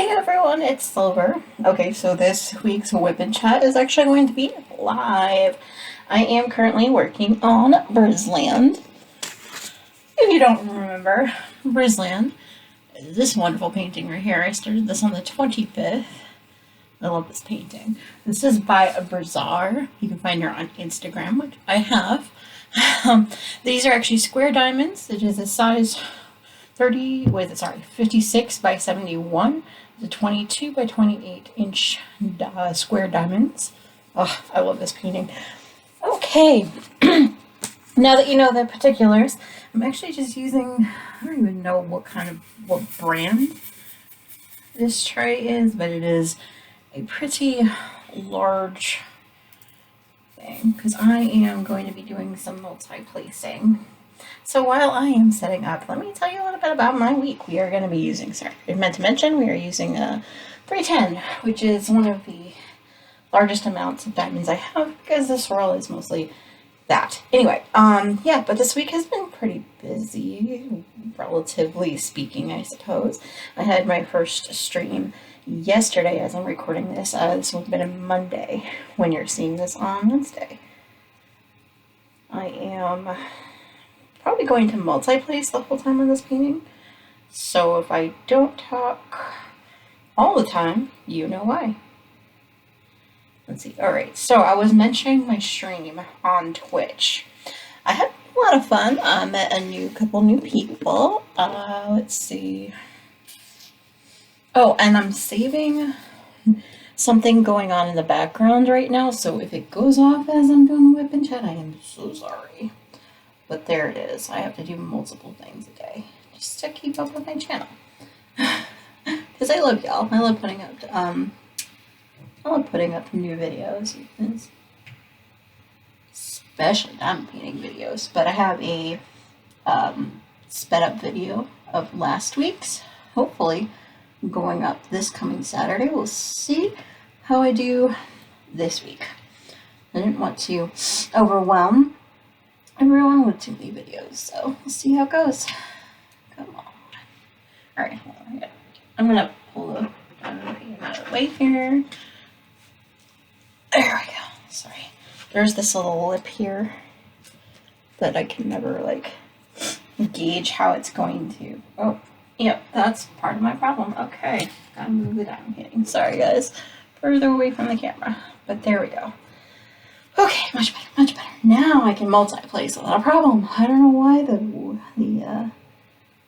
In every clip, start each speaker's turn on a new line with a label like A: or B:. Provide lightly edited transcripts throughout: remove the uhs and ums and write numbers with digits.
A: Hey everyone, it's Silver. Okay, so this week's WIP Chat is actually going to be live. I am currently working on Brizland. If you don't remember, Brizland is this wonderful painting right here. I started this on the 25th. I love this painting. This is by Brizbazaar. You can find her on Instagram, which I have. These are actually square diamonds. It is a size 56 by 71. The 22 by 28 inch square diamonds. Oh, I love this painting. Okay, now that you know the particulars, I'm actually just using, I don't even know what brand this tray is, but it is a pretty large thing because I am going to be doing some multi-placing. So while I am setting up, let me tell you a little bit about my week. We are going to be using, I meant to mention, we are using a 310, which is one of the largest amounts of diamonds I have because this swirl is mostly that. Anyway, yeah, but this week has been pretty busy, relatively speaking, I suppose. I had my first stream yesterday as I'm recording this. This would have been a Monday when you're seeing this on Wednesday. I am probably going to multi-place the whole time on this painting, so if I don't talk all the time, you know why. Let's see. Alright, so I was mentioning my stream on Twitch. I had a lot of fun. I met a couple new people. Let's see. Oh, and I'm saving something going on in the background right now, so if it goes off as I'm doing the WIP Chat, I am so sorry. But there it is. I have to do multiple things a day just to keep up with my channel. Because I love y'all. I love putting up new videos, especially diamond painting videos. But I have a sped up video of last week's, hopefully going up this coming Saturday. We'll see how I do this week. I didn't want to overwhelm everyone with too many videos, so we'll see how it goes. Come on. Alright, hold on. I'm gonna pull the paint out of the way here. There we go. Sorry. There's this little lip here that I can never, gauge how it's going to. Oh, yep, that's part of my problem. Okay, gotta move the diamond painting. Sorry, guys. Further away from the camera. But there we go. Okay, much better, much better. Now I can multi-place without a problem. I don't know why the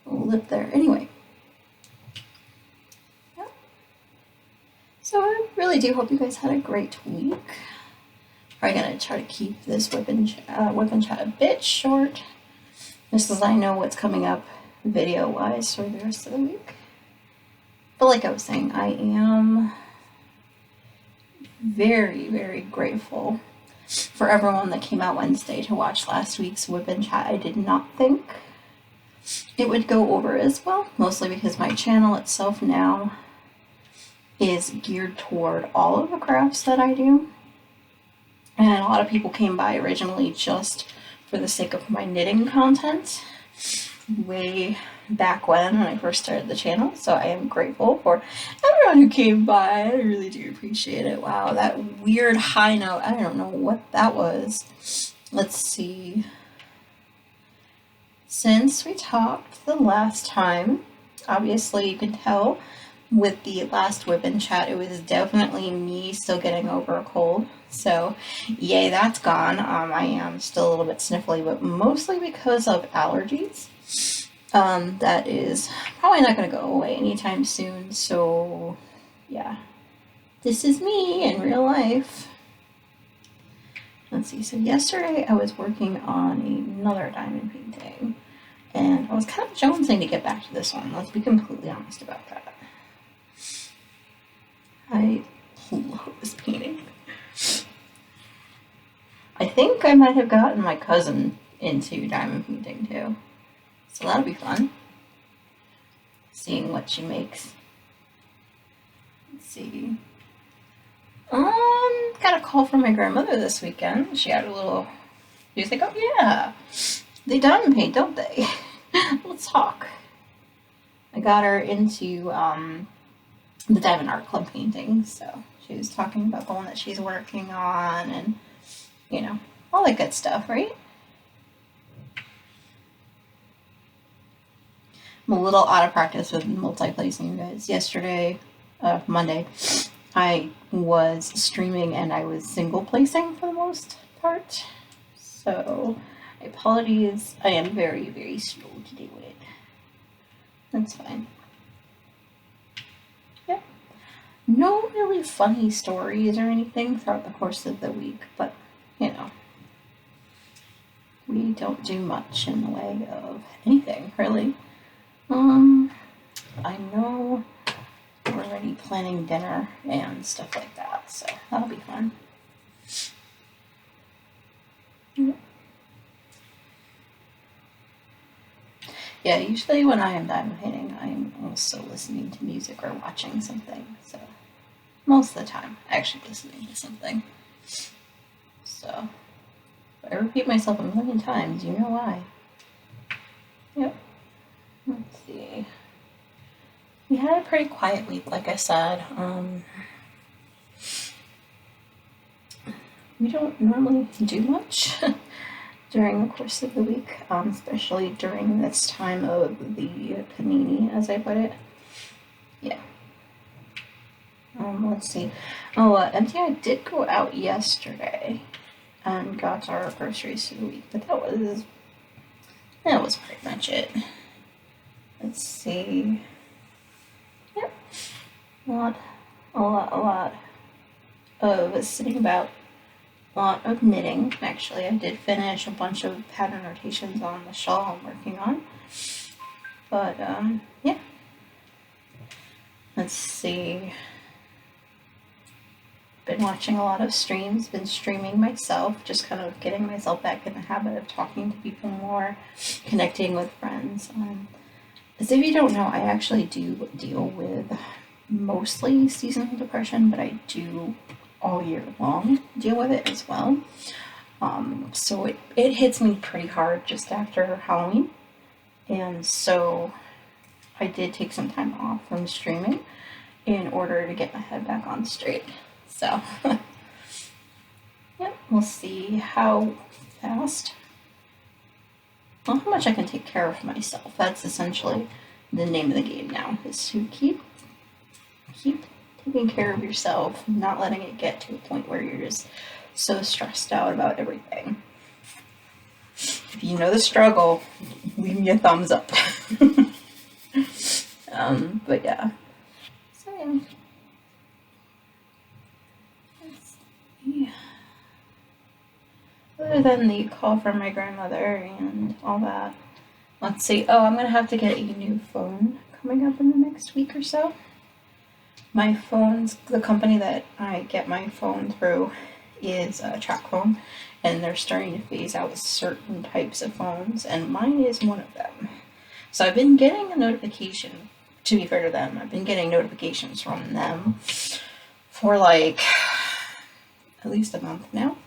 A: lip there. Anyway. Yeah. So I really do hope you guys had a great week. Probably gonna try to keep this WIP Chat a bit short, just as I know what's coming up video-wise for the rest of the week. But like I was saying, I am very, very grateful for everyone that came out Wednesday to watch last week's WIP Chat. I did not think it would go over as well, mostly because my channel itself now is geared toward all of the crafts that I do. And a lot of people came by originally just for the sake of my knitting content way back when I first started the channel. So I am grateful for everyone who came by. I really do appreciate it. Wow, that weird high note. I don't know what that was. Let's see. Since we talked the last time, obviously you can tell with the last WIP Chat, it was definitely me still getting over a cold. So yay, that's gone. I am still a little bit sniffly, but mostly because of allergies. That is probably not going to go away anytime soon. So yeah, this is me in real life. Let's see. So yesterday I was working on another diamond painting, and I was kind of jonesing to get back to this one. Let's be completely honest about that. I love this painting. I think I might have gotten my cousin into diamond painting too. So that'll be fun. Seeing what she makes. Let's see. Got a call from my grandmother this weekend. She had a little, she was like, oh yeah, they diamond paint, don't they? Let's talk. I got her into the Diamond Art Club painting. So she was talking about the one that she's working on and, you know, all that good stuff, right? I'm a little out of practice with multi-placing, guys. Yesterday, Monday, I was streaming and I was single placing for the most part. So, apologies. I am very, very slow to do it. That's fine. Yeah. No really funny stories or anything throughout the course of the week, but, you know, we don't do much in the way of anything, really. I know we're already planning dinner and stuff like that, so that'll be fun. Yeah, usually when I am diamond painting, I'm also listening to music or watching something, so most of the time, actually listening to something. So, if I repeat myself a million times, you know why. Yep. Let's see. We had a pretty quiet week, like I said. We don't normally do much during the course of the week, especially during this time of the panini, as I put it. Yeah. Let's see. Oh, MTI did go out yesterday and got our groceries for the week, but that was pretty much it. Let's see. Yep. A lot of sitting about. A lot of knitting. Actually, I did finish a bunch of pattern rotations on the shawl I'm working on. But, yeah. Let's see. Been watching a lot of streams, been streaming myself, just kind of getting myself back in the habit of talking to people more, connecting with friends. As if you don't know, I actually do deal with mostly seasonal depression, but I do all year long deal with it as well. So it hits me pretty hard just after Halloween. And so I did take some time off from streaming in order to get my head back on straight. So, yep, we'll see how fast, well, how much I can take care of myself. That's essentially the name of the game now, is to keep taking care of yourself, not letting it get to a point where you're just so stressed out about everything. If you know the struggle, leave me a thumbs up. But yeah. So yeah. Let's see. Other than the call from my grandmother and all that, let's see. Oh, I'm gonna have to get a new phone coming up in the next week or so. My phone's, the company that I get my phone through is TracFone, and they're starting to phase out certain types of phones, and mine is one of them. So I've been getting a notification, to be fair to them, I've been getting notifications from them for like at least a month now,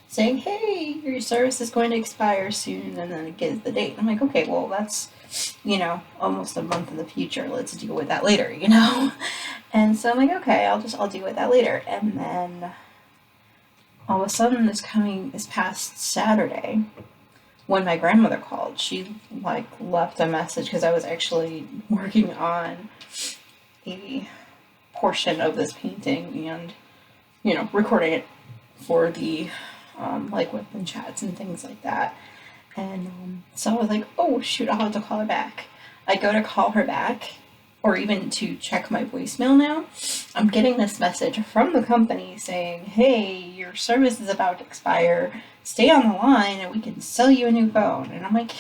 A: saying, hey, your service is going to expire soon, and then it gives the date. I'm like, okay, well, that's, you know, almost a month in the future. Let's deal with that later, you know? And so I'm like, okay, I'll deal with that later. And then all of a sudden this past Saturday, when my grandmother called, she like left a message because I was actually working on a portion of this painting and, you know, recording it for the like WIP chats and things like that. And so I was like, oh shoot, I'll have to call her back. I go to call her back, or even to check my voicemail now, I'm getting this message from the company saying, hey, your service is about to expire, stay on the line and we can sell you a new phone. And I'm like,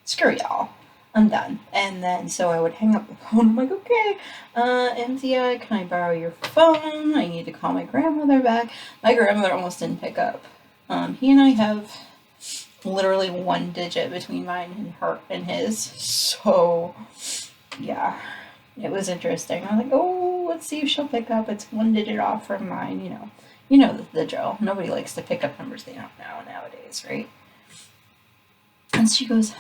A: screw y'all, I'm done. And then so I would hang up the phone. I'm like, okay, MTI, can I borrow your phone? I need to call my grandmother back. My grandmother almost didn't pick up. He and I have literally one digit between mine and her and his. So yeah, it was interesting. I was like, oh, let's see if she'll pick up. It's one digit off from mine, you know. You know the drill. Nobody likes to pick up numbers they don't know nowadays, right? And she goes,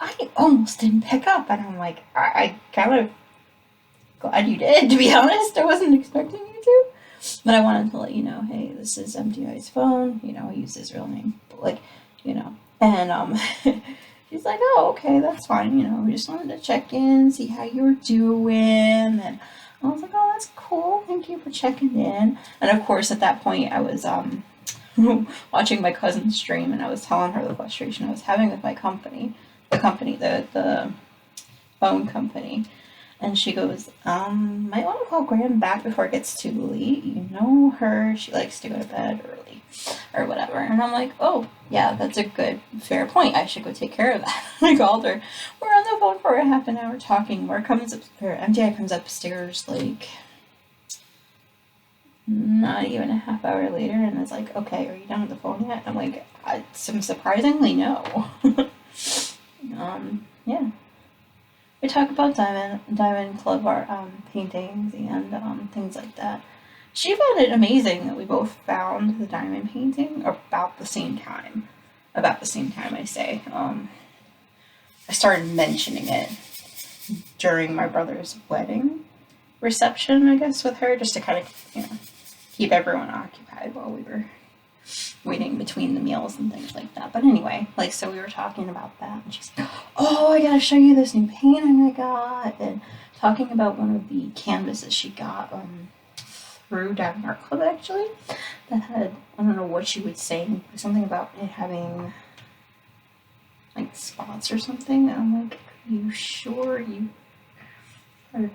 A: I almost didn't pick up. And I'm like, I kind of glad you did, to be honest. I wasn't expecting you to. But I wanted to let you know, hey, this is MTI's phone. You know, I use his real name. But, like, you know. And she's like, oh, okay, that's fine. You know, we just wanted to check in, see how you were doing. And I was like, oh, that's cool. Thank you for checking in. And, of course, at that point, I was watching my cousin stream, and I was telling her the frustration I was having with my company. The phone company. And she goes, might want to call Graham back before it gets too late. You know her, she likes to go to bed early or whatever. And I'm like, oh, yeah, that's a good, fair point. I should go take care of that. I called her. We're on the phone for a half an hour talking. MTI comes upstairs like not even a half hour later and is like, okay, are you done with the phone yet? I'm like, surprisingly, no. Yeah. We talk about Diamond Club art paintings and things like that. She found it amazing that we both found the diamond painting about the same time. About the same time, I say. I started mentioning it during my brother's wedding reception, I guess, with her, just to kind of, you know, keep everyone occupied while we were waiting between the meals and things like that. But anyway, like, so we were talking about that, and she's like, oh, I gotta show you this new painting I got, and talking about one of the canvases she got through Diamond Art Club, actually, that had, I don't know what she was saying, something about it having like spots or something, and I'm like, are you sure you are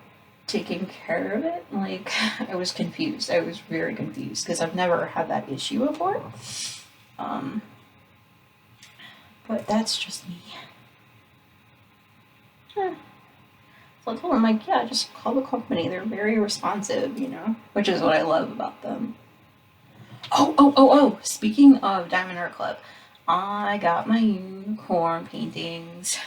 A: taking care of it? Like, I was confused. I was very confused because I've never had that issue before. But that's just me. So I told him, like, yeah, just call the company. They're very responsive, you know, which is what I love about them. Oh, speaking of Diamond Art Club, I got my unicorn paintings.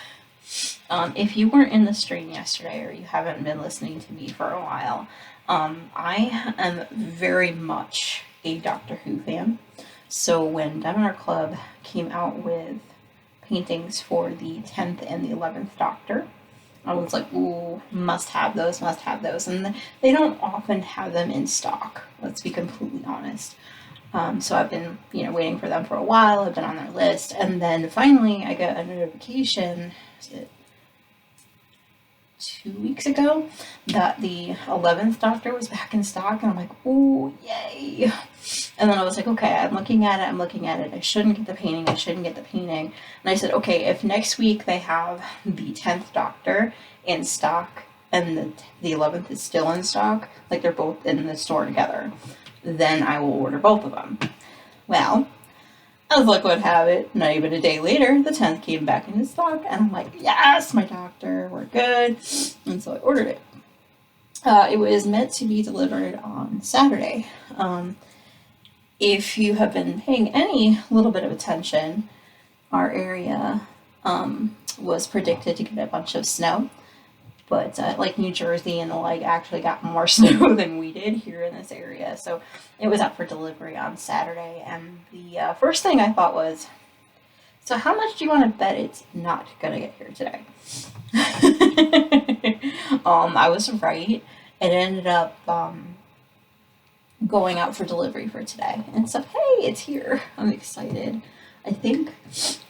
A: If you weren't in the stream yesterday or you haven't been listening to me for a while, I am very much a Doctor Who fan. So when Diamond Art Club came out with paintings for the 10th and the 11th Doctor, I was like, ooh, must have those. And they don't often have them in stock, let's be completely honest. So I've been, you know, waiting for them for a while. I've been on their list. And then finally I got a notification, 2 weeks ago, that the 11th Doctor was back in stock, and I'm like, ooh, yay. And then I was like, okay, I'm looking at it, I shouldn't get the painting, and I said, okay, if next week they have the 10th Doctor in stock, and the 11th is still in stock, like they're both in the store together, then I will order both of them. Well, as luck would have it, not even a day later, the 10th came back into stock, and I'm like, yes, my Doctor, we're good. And so I ordered it. It was meant to be delivered on Saturday. If you have been paying any little bit of attention, our area was predicted to get a bunch of snow. But like New Jersey and the like actually got more snow than we did here in this area. So it was up for delivery on Saturday. And the first thing I thought was, so how much do you want to bet it's not going to get here today? I was right. It ended up going out for delivery for today. And so, hey, it's here. I'm excited. I think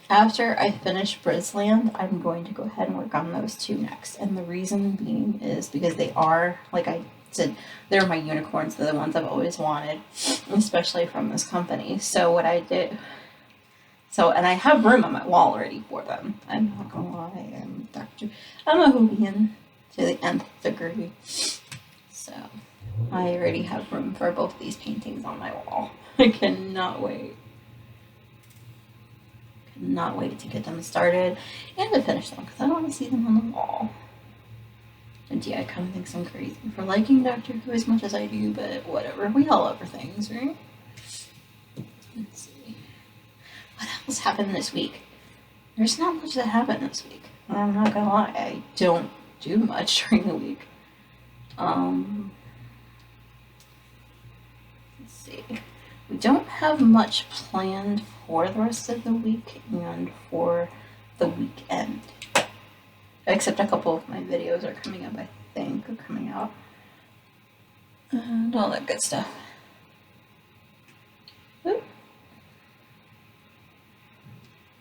A: after I finish Brizland, I'm going to go ahead and work on those two next. And the reason being is because they are, like I said, they're my unicorns. They're the ones I've always wanted, especially from this company. So what I did, and I have room on my wall already for them. I'm not gonna lie, I'm a Hoovian to the nth degree. So I already have room for both these paintings on my wall. I cannot wait. Not wait to get them started and to finish them because I want to see them on the wall. And yeah, I kind of think I'm crazy for liking Doctor Who as much as I do, but whatever. We all love things, right? Let's see. What else happened this week? There's not much that happened this week. I'm not gonna lie, I don't do much during the week. Let's see. We don't have much planned for the rest of the week and for the weekend. Except a couple of my videos are coming up, I think, are coming out. And all that good stuff. Oop.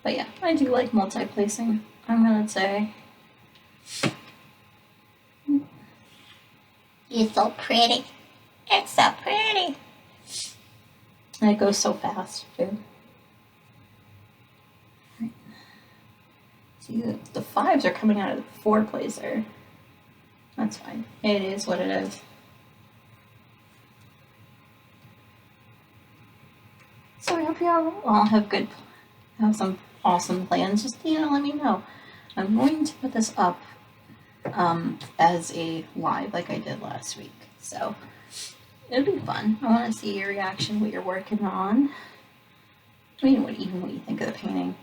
A: But yeah, I do like multi-placing, I'm gonna say.
B: You're so pretty. It's so pretty.
A: And it goes so fast, too. Right. See, the 5s are coming out of the 4 placer. That's fine. It is what it is. So I hope you all have some awesome plans. Just, let me know. I'm going to put this up as a live like I did last week. So it'll be fun. I want to see your reaction, what you're working on. I mean, what you think of the painting.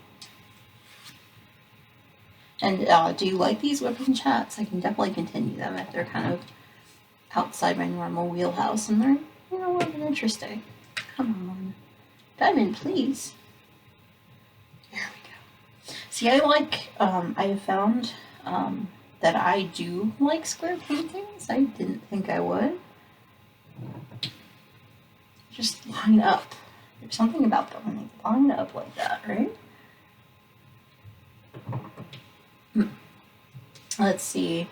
A: And do you like these WIP chats? I can definitely continue them if they're kind of outside my normal wheelhouse and they're, a little bit interesting. Come on. Diamond, please. There we go. See, I have found that I do like square paintings. I didn't think I would. Just line up. There's something about them when they line up like that, right? Let's see.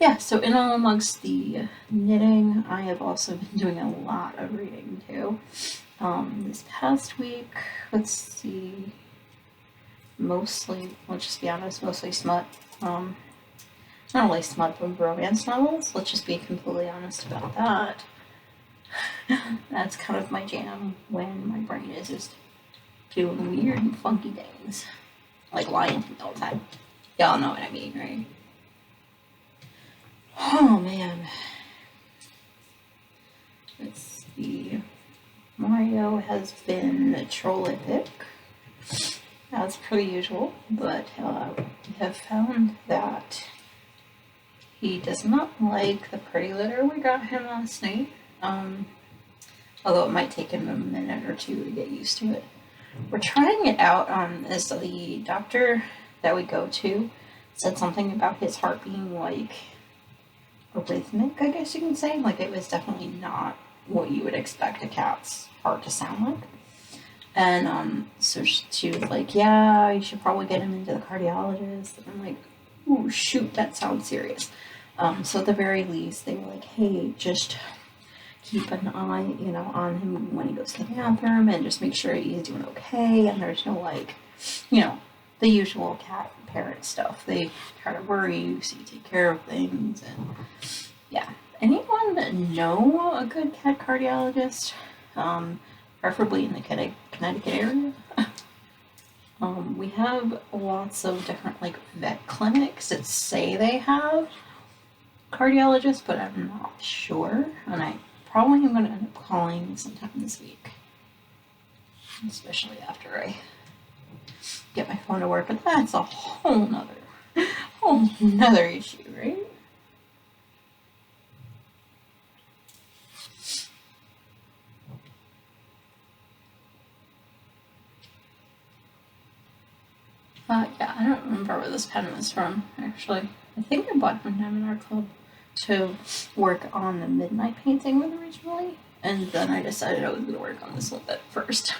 A: Yeah, so in all amongst the knitting, I have also been doing a lot of reading too. This past week, let's see, mostly, let's just be honest, mostly smut. Not really smut, but romance novels. Let's just be completely honest about that. That's kind of my jam when my brain is just doing weird and funky things. Like lying to me all the time. Y'all know what I mean, right? Oh, man. Let's see. Mario has been trollific, as per usual, but we have found that he does not like the pretty litter we got him last night, although it might take him a minute or two to get used to it. We're trying it out as the doctor that we go to said something about his heart being like rhythmic, I guess you can say. Like, it was definitely not what you would expect a cat's heart to sound like. And so she was like, yeah, you should probably get him into the cardiologist. And I'm like, ooh, shoot, that sounds serious. So at the very least, they were like, hey, just keep an eye, on him when he goes to the bathroom and just make sure he's doing okay. And there's no, like, the usual cat parent stuff. They try to worry you, so you take care of things. And yeah. Anyone know a good cat cardiologist? Preferably in the Connecticut area. We have lots of different, like, vet clinics that say they have cardiologists, but I'm not sure. And I probably am going to end up calling sometime this week. Especially after I get my phone to work. But that's a whole nother issue, right? Yeah, I don't remember where this pen was from, actually. I think I bought it from Diamond Art Club to work on the midnight painting with originally, and then I decided I was going to work on this one bit first.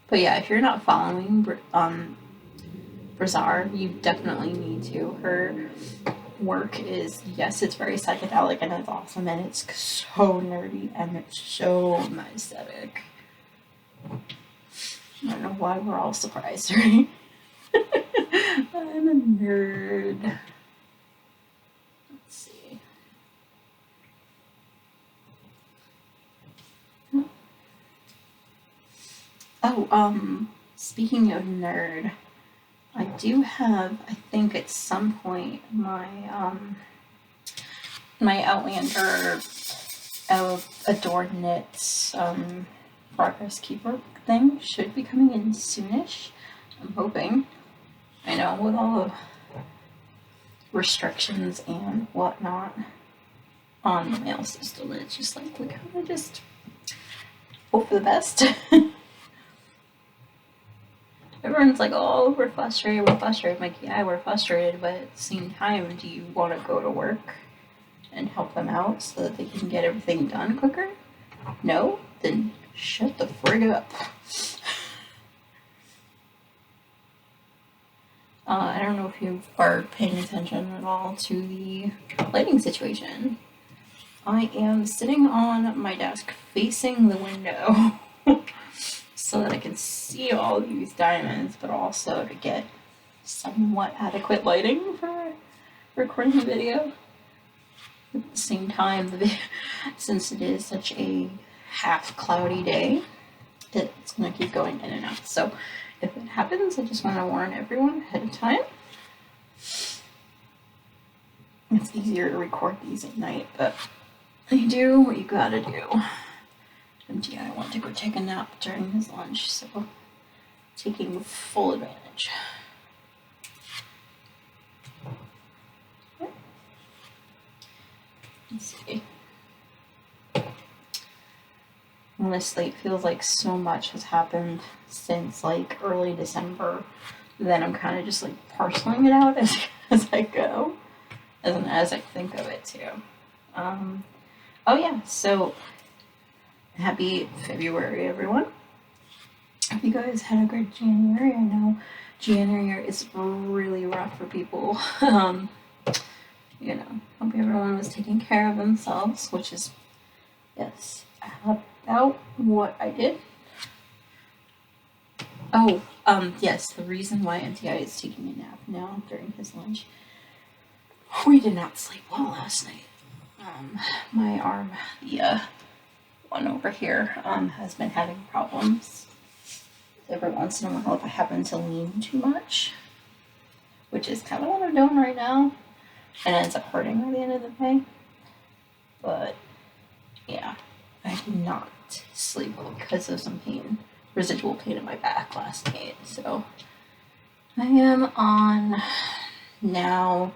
A: But yeah, if you're not following Brizbazaar, you definitely need to. Her work is, yes, it's very psychedelic and it's awesome and it's so nerdy and it's so my aesthetic. I don't know why we're all surprised, right? I'm a nerd. Let's see. Oh, speaking of nerd, I do have, I think at some point, my Outlander Adore Knits Progress Keeper thing should be coming in soonish. I'm hoping. I know, with all the restrictions and whatnot on the mail system, it's just like, we kind of just hope for the best. everyone's like, oh, we're frustrated. I'm like, yeah, we're frustrated, but at the same time, do you want to go to work and help them out so that they can get everything done quicker? No? Then shut the frig up. I don't know if you are paying attention at all to the lighting situation. I am sitting on my desk facing the window so that I can see all these diamonds, but also to get somewhat adequate lighting for recording the video. At the same time, since it is such a half cloudy day, it's going to keep going in and out. So if it happens, I just want to warn everyone ahead of time. It's easier to record these at night, but you do what you gotta do. MTI went to go take a nap during his lunch, so taking full advantage. Let's see. Honestly, it feels like so much has happened since like early December. Then I'm kind of just like parceling it out as I go, as I think of it too. Oh yeah, so happy February, everyone. Hope you guys had a great January. I know January is really rough for people. You know, hope everyone was taking care of themselves, which is, yes, about what I did. Oh, yes, the reason why MTI is taking a nap now during his lunch. We did not sleep well last night. My arm, the one over here, has been having problems. Every once in a while, if I happen to lean too much, which is kind of what I'm doing right now, and it ends up hurting by the end of the day. But yeah, I did not sleep well because of some pain, residual pain in my back last night. So I am on now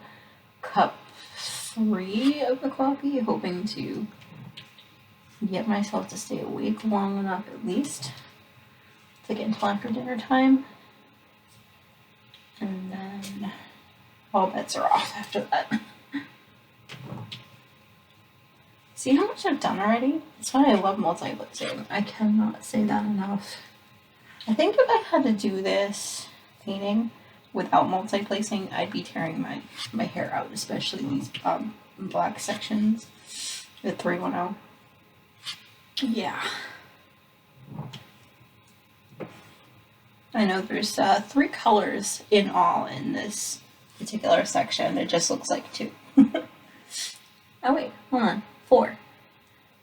A: cup 3 of the coffee, hoping to get myself to stay awake long enough at least to get until after dinner time. And then all bets are off after that. See how much I've done already? That's why I love multiplexing. I cannot say that enough. I think if I had to do this painting without multiplacing, I'd be tearing my hair out, especially these black sections with 310. Yeah. I know there's 3 colors in all in this particular section. It just looks like 2. Oh wait, hold on. 4.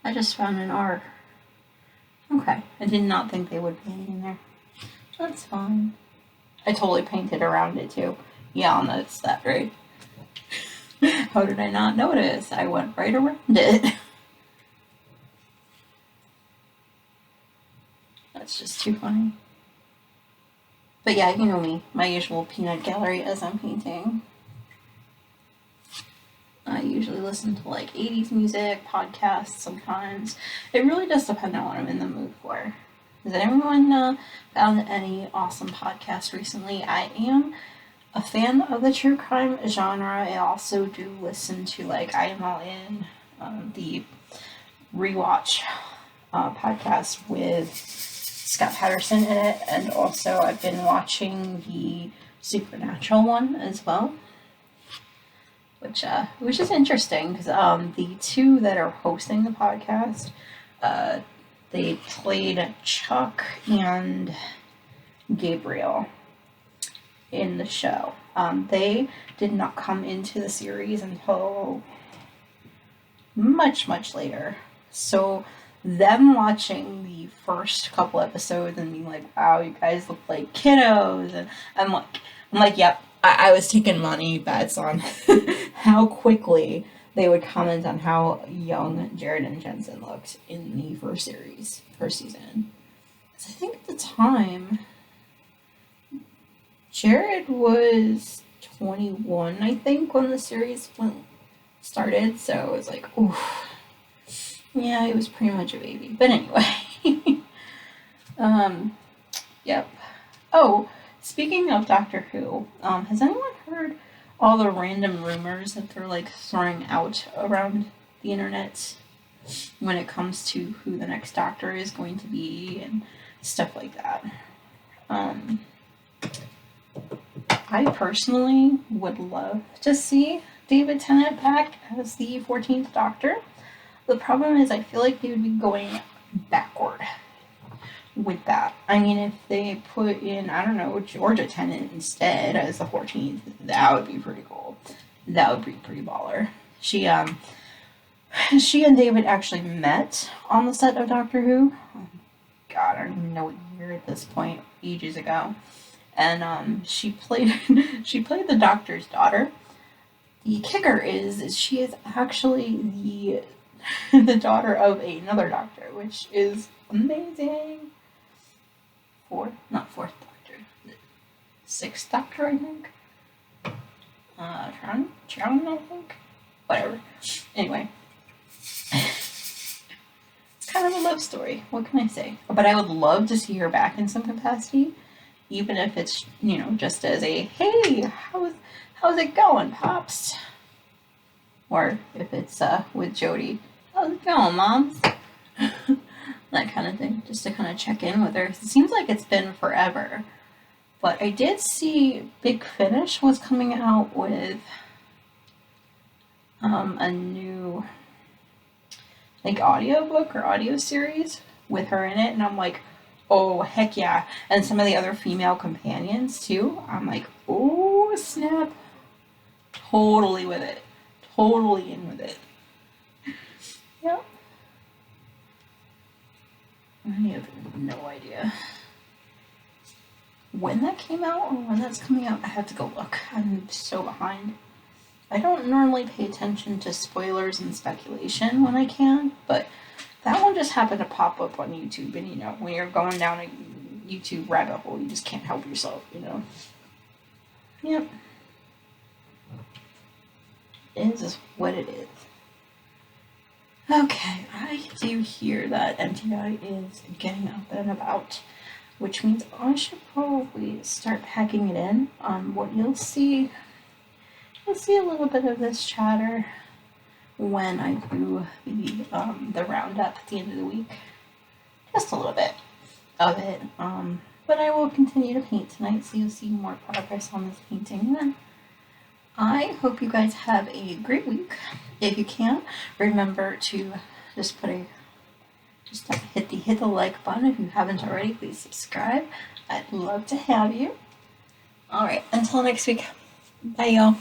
A: I just found an R. Okay, I did not think they would paint in there. That's fine. I totally painted around it too. Y'all noticed that, right? How did I not notice? I went right around it. That's just too funny. But yeah, you know me, my usual peanut gallery as I'm painting. I usually listen to like 80s music, podcasts sometimes. It really does depend on what I'm in the mood for. Has anyone found any awesome podcasts recently? I am a fan of the true crime genre. I also do listen to like I Am All In, the rewatch podcast with Scott Patterson in it, and also I've been watching the Supernatural one as well, which is interesting because the 2 that are hosting the podcast, they played Chuck and Gabriel in the show. They did not come into the series until much later. So them watching the first couple episodes and being like, wow, you guys look like kiddos, and I'm like, yep, I was taking money bets on how quickly they would comment on how young Jared and Jensen looked in the first season. Because I think at the time, Jared was 21, I think, when the series started, so it was like, ooh. Yeah, he was pretty much a baby. But anyway. Yep. Oh, speaking of Doctor Who, has anyone heard all the random rumors that they're like throwing out around the internet when it comes to who the next Doctor is going to be and stuff like that? I personally would love to see David Tennant back as the 14th Doctor. The problem is I feel like they would be going backward with that. I mean, if they put in, I don't know, Georgia Tennant instead as the 14th, that would be pretty cool. That would be pretty baller. She and David actually met on the set of Doctor Who. Oh, God, I don't even know what year at this point, ages ago. And she played the Doctor's daughter. The kicker is she is actually the daughter of another Doctor, which is amazing. Not fourth Doctor, sixth Doctor, I think. Tron, I think. Whatever. Anyway, it's kind of a love story. What can I say? But I would love to see her back in some capacity, even if it's, you know, just as a, hey, how's it going, Pops? Or if it's with Jodie, how's it going, Moms? That kind of thing, just to kind of check in with her. It seems like it's been forever. But I did see Big Finish was coming out with a new like audiobook or audio series with her in it, and I'm like, oh heck yeah. And some of the other female companions too. I'm like, oh snap. Totally with it. Totally in with it. Yep. I have no idea when that came out or when that's coming out. I have to go look. I'm so behind. I don't normally pay attention to spoilers and speculation when I can, but that one just happened to pop up on YouTube, and you know, when you're going down a YouTube rabbit hole, you just can't help yourself, you know? Yep. It is what it is. Okay, I do hear that MTI is getting up and about, which means I should probably start packing it in. What you'll see a little bit of this chatter when I do the roundup at the end of the week. Just a little bit of it. But I will continue to paint tonight, so you'll see more progress on this painting then. I hope you guys have a great week. If you can, remember to just hit the like button. If you haven't already, please subscribe. I'd love to have you. All right, until next week. Bye, y'all.